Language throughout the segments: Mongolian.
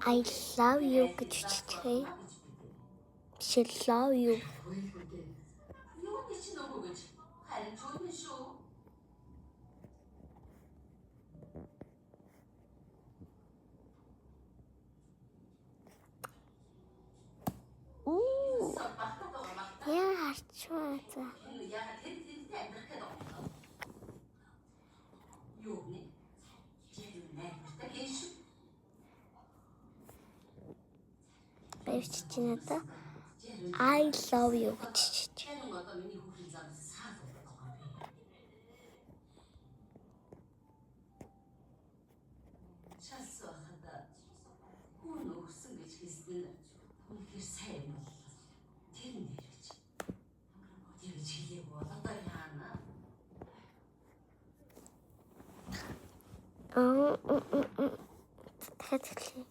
I love you гэж биччихээ. She love you. Яа харчваа за. Баярч надаа I love you гэж чичээ. Тэгэлээ.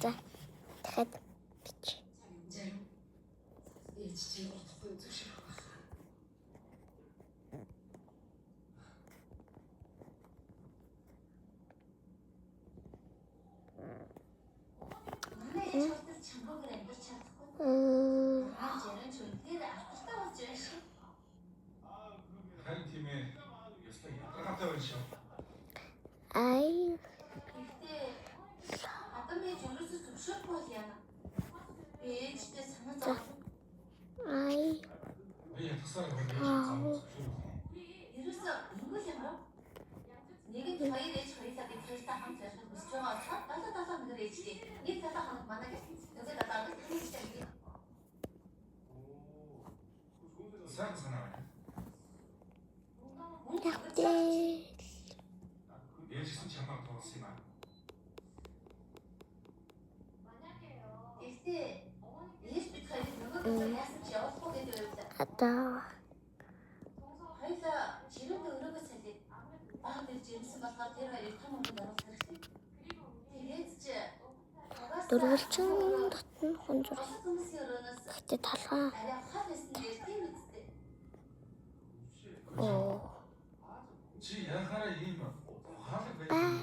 За. Тэгэхэд бич. I одоо дөрвөлчин дотн хонжор. Гэтэ талгаа. Чи яхаараа ийм хаалга байх.